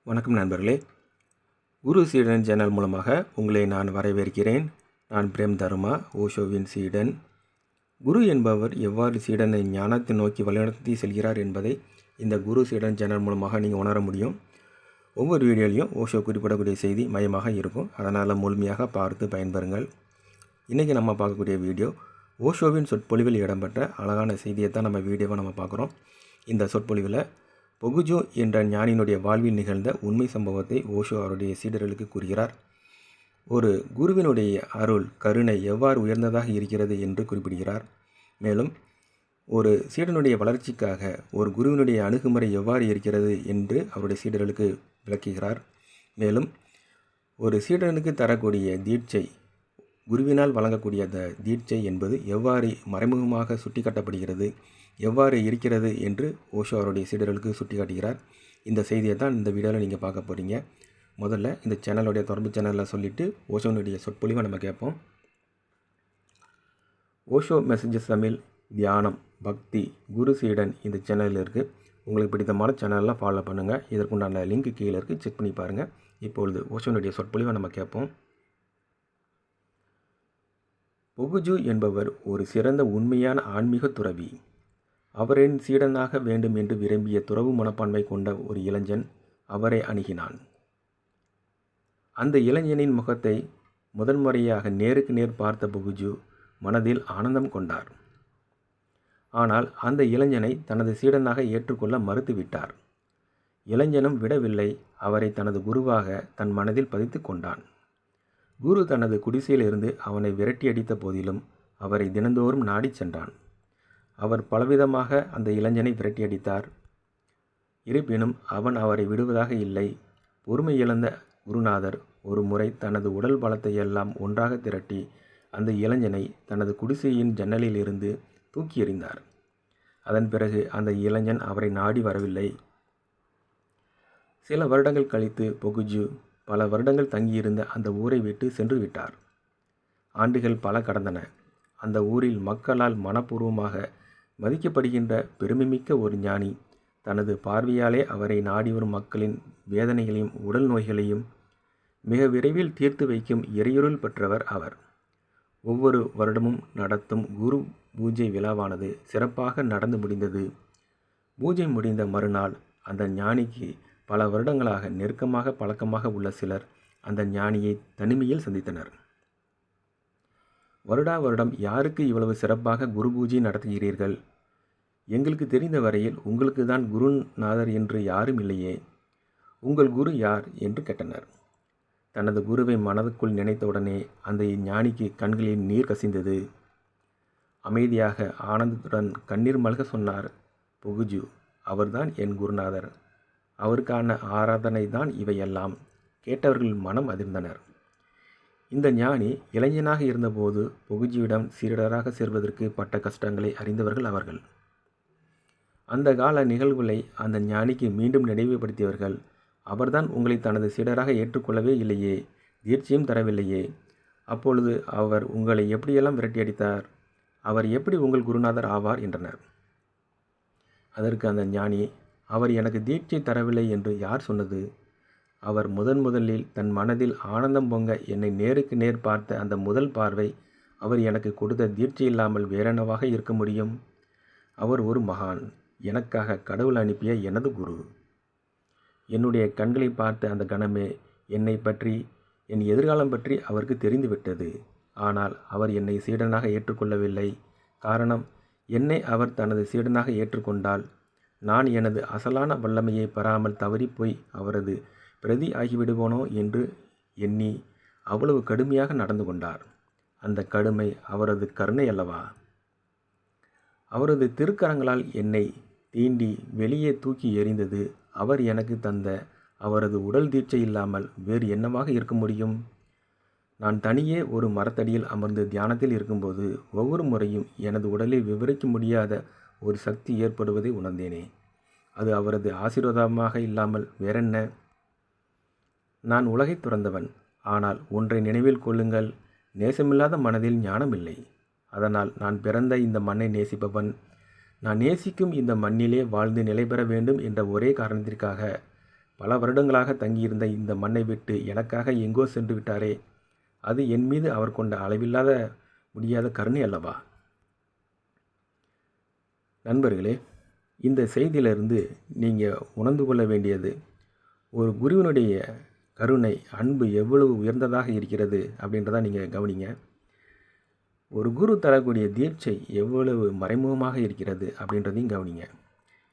வணக்கம் நண்பர்களே. குரு சீடன் சேனல் மூலமாக உங்களை நான் வரவேற்கிறேன். நான் பிரேம் தர்மா, ஓஷோவின் சீடன். குரு என்பவர் எவ்வாறு சீடனை ஞானத்தை நோக்கி வழிநடத்தி செல்கிறார் என்பதை இந்த குரு சீடன் சேனல் மூலமாக நீங்கள் உணர முடியும். ஒவ்வொரு வீடியோலையும் ஓஷோ குறிப்பிடக்கூடிய செய்தி மையமாக இருக்கும். அதனால் முழுமையாக பார்த்து பயன்பெறுங்கள். இன்றைக்கி நம்ம பார்க்கக்கூடிய வீடியோ ஓஷோவின் சொற்பொழிவில் இடம்பெற்ற அழகான செய்தியை தான் நம்ம வீடியோவை நம்ம பார்க்குறோம். இந்த சொற்பொழிவில் பொகுஜோ என்ற ஞானியினுடைய வாழ்வில் நிகழ்ந்த உண்மை சம்பவத்தை ஓஷோ அவருடைய சீடர்களுக்கு கூறுகிறார். ஒரு குருவினுடைய அருள் கருணை எவ்வாறு உயர்ந்ததாக இருக்கிறது என்று குறிப்பிடுகிறார். மேலும் ஒரு சீடனுடைய வளர்ச்சிக்காக ஒரு குருவினுடைய அணுகுமுறை எவ்வாறு இருக்கிறது என்று அவருடைய சீடர்களுக்கு விளக்குகிறார். மேலும் ஒரு சீடனுக்கு தரக்கூடிய தீட்சை, குருவினால் வழங்கக்கூடிய அந்த தீட்சை என்பது எவ்வாறு மறைமுகமாக சுட்டிக்காட்டப்படுகிறது, எவ்வாறு இருக்கிறது என்று ஓஷோ அவருடைய சீடர்களுக்கு சுட்டி காட்டுகிறார். இந்த செய்தியை தான் இந்த வீடியோவில் நீங்கள் பார்க்க போகிறீங்க. முதல்ல இந்த சேனலுடைய தொடர்பு சேனலில் சொல்லிவிட்டு ஓஷோனுடைய சொற்பொழிவை நம்ம கேட்போம். ஓஷோ மெசேஜஸ் தமிழ், தியானம், பக்தி, குரு சீடன் இந்த சேனலில் இருக்குது. உங்களுக்கு பிடித்தமான சேனல்லாம் ஃபாலோ பண்ணுங்கள். இதற்குண்டான லிங்க் கீழே இருக்குது, செக் பண்ணி பாருங்கள். இப்பொழுது ஓஷோனுடைய சொற்பொழிவை நம்ம கேட்போம். பொகுஜு என்பவர் ஒரு சிறந்த உண்மையான ஆன்மீக துறவி. அவரின் சீடனாக வேண்டும் என்று விரும்பிய துறவு மனப்பான்மை கொண்ட ஒரு இளைஞன் அவரை அணுகினான். அந்த இளைஞனின் முகத்தை முதன்முறையாக நேருக்கு நேர் பார்த்த பொகுஜு மனதில் ஆனந்தம் கொண்டார். ஆனால் அந்த இளைஞனை தனது சீடனாக ஏற்றுக்கொள்ள மறுத்துவிட்டார். இளைஞனும் விடவில்லை, அவரை தனது குருவாக தன் மனதில் பதித்து கொண்டான். குரு தனது குடிசையிலிருந்து அவனை விரட்டி அடித்த போதிலும் அவரை தினந்தோறும் நாடி சென்றான். அவர் பலவிதமாக அந்த இளைஞனை விரட்டி அடித்தார். இருப்பினும் அவன் அவரை விடுவதாக இல்லை. பொறுமை இழந்த குருநாதர் ஒரு முறை தனது உடல் பலத்தை எல்லாம் ஒன்றாக திரட்டி அந்த இளைஞனை தனது குடிசையின் ஜன்னலில் இருந்து தூக்கி எறிந்தார். அதன் பிறகு அந்த இளைஞன் அவரை நாடி வரவில்லை. சில வருடங்கள் கழித்து பொகுஜு பல வருடங்கள் தங்கியிருந்த அந்த ஊரை விட்டு சென்று விட்டார். ஆண்டுகள் பல கடந்தன. அந்த ஊரில் மக்களால் மனப்பூர்வமாக மதிக்கப்படுகின்ற பெருமைமிக்க ஒரு ஞானி தனது பார்வையாலே அவரை நாடி வரும் மக்களின் வேதனைகளையும் உடல் நோய்களையும் மிக விரைவில் தீர்த்து வைக்கும் இறையொருள் பெற்றவர் அவர். ஒவ்வொரு வருடமும் நடத்தும் குரு பூஜை விழாவானது சிறப்பாக நடந்து முடிந்தது. பூஜை முடிந்த மறுநாள் அந்த ஞானிக்கு பல வருடங்களாக நெருக்கமாக பழக்கமாக உள்ள சிலர் அந்த ஞானியை தனிமையில் சந்தித்தனர். வருடா வருடம் யாருக்கு இவ்வளவு சிறப்பாக குரு பூஜை நடத்துகிறீர்கள்? எங்களுக்கு தெரிந்த வரையில் உங்களுக்கு தான் குருநாதர் என்று யாரும் இல்லையே. உங்கள் குரு யார் என்று கேட்டனர். தனது குருவை மனதுக்குள் நினைத்தவுடனே அந்த ஞானிக்கு கண்களில் நீர் கசிந்தது. அமைதியாக ஆனந்தத்துடன் கண்ணீர் மல்க சொன்னார் பொகுஜு, அவர்தான் என் குருநாதர். அவருக்கான ஆராதனை தான் இவையெல்லாம். கேட்டவர்கள் மனம் அதிர்ந்தனர். இந்த ஞானி இளைஞனாக இருந்தபோது பொகுஜியிடம் சீடராக சேர்வதற்கு பட்ட கஷ்டங்களை அறிந்தவர்கள் அவர்கள். அந்த கால நிகழ்வுகளை அந்த ஞானிக்கு மீண்டும் நினைவுபடுத்தியவர்கள். அவர்தான் உங்களை தனது சீடராக ஏற்றுக்கொள்ளவே இல்லையே, தீட்சையும் தரவில்லையே. அப்பொழுது அவர் உங்களை எப்படியெல்லாம் விரட்டி அடித்தார்? அவர் எப்படி உங்கள் குருநாதர் ஆவார் என்றனர். அதற்கு அந்த ஞானி, அவர் எனக்கு தீட்சை தரவில்லை என்று யார் சொன்னது? அவர் முதலில் தன் மனதில் ஆனந்தம் பொங்க என்னை நேருக்கு நேர் பார்த்த அந்த முதல் பார்வை அவர் எனக்கு கொடுத்த தீட்சை இல்லாமல் வேறென்னவாக இருக்க முடியும்? அவர் ஒரு மகான், எனக்காக கடவுள் அனுப்பிய எனது குரு. என்னுடைய கண்களை பார்த்த அந்த கணமே என்னை பற்றி, என் எதிர்காலம் பற்றி அவருக்கு தெரிந்துவிட்டது. ஆனால் அவர் என்னை சீடனாக ஏற்றுக்கொள்ளவில்லை. காரணம், என்னை அவர் தனது சீடனாக ஏற்றுக்கொண்டால் நான் எனது அசலான வல்லமையை பெறாமல் தவறிப்போய் அவரது பிரதி ஆகிவிடுவோனோ என்று எண்ணி அவ்வளவு கடுமையாக நடந்து கொண்டார். அந்த கடுமை அவரது கருணை அல்லவா? அவரது திருக்கரங்களால் என்னை தீண்டி வெளியே தூக்கி எறிந்தது அவர் எனக்கு தந்த அவரது உடல் தீட்சை இல்லாமல் வேறு என்னவாக இருக்க முடியும்? நான் தனியே ஒரு மரத்தடியில் அமர்ந்து தியானத்தில் இருக்கும்போது ஒவ்வொரு முறையும் எனது உடலில் விவரிக்க முடியாத ஒரு சக்தி ஏற்படுவதை உணர்ந்தேனே. அது அவரது ஆசீர்வாதமாக இல்லாமல் வேறென்ன? நான் உலகை துறந்தவன். ஆனால் ஒன்றை நினைவில் கொள்ளுங்கள், நேசமில்லாத மனதில் ஞானம் இல்லை. அதனால் நான் பிறந்த இந்த மண்ணை நேசிப்பவன். நான் நேசிக்கும் இந்த மண்ணிலே வாழ்ந்து நிலை பெற வேண்டும் என்ற ஒரே காரணத்திற்காக பல வருடங்களாக தங்கியிருந்த இந்த மண்ணை விட்டு எனக்காக எங்கோ சென்று விட்டாரே, அது என் மீது அவர் கொண்ட அளவில்லாத முடியாத கருணை அல்லவா? நண்பர்களே, இந்த செய்தியிலிருந்து நீங்கள் உணர்ந்து கொள்ள வேண்டியது, ஒரு குருவினுடைய கருணை, அன்பு எவ்வளவு உயர்ந்ததாக இருக்கிறது அப்படின்றத நீங்கள் கவனிங்க. ஒரு குரு தரக்கூடிய தீட்சை எவ்வளவு மறைமுகமாக இருக்கிறது அப்படின்றதையும் கவனிங்க.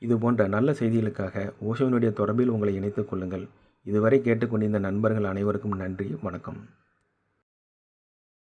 இது போன்ற நல்ல செய்திகளுக்காக ஓஷோவினுடைய தொடர்பில் உங்களை இணைத்துக் கொள்ளுங்கள். இதுவரை கேட்டுக்கொண்டிருந்த நண்பர்கள் அனைவருக்கும் நன்றி, வணக்கம்.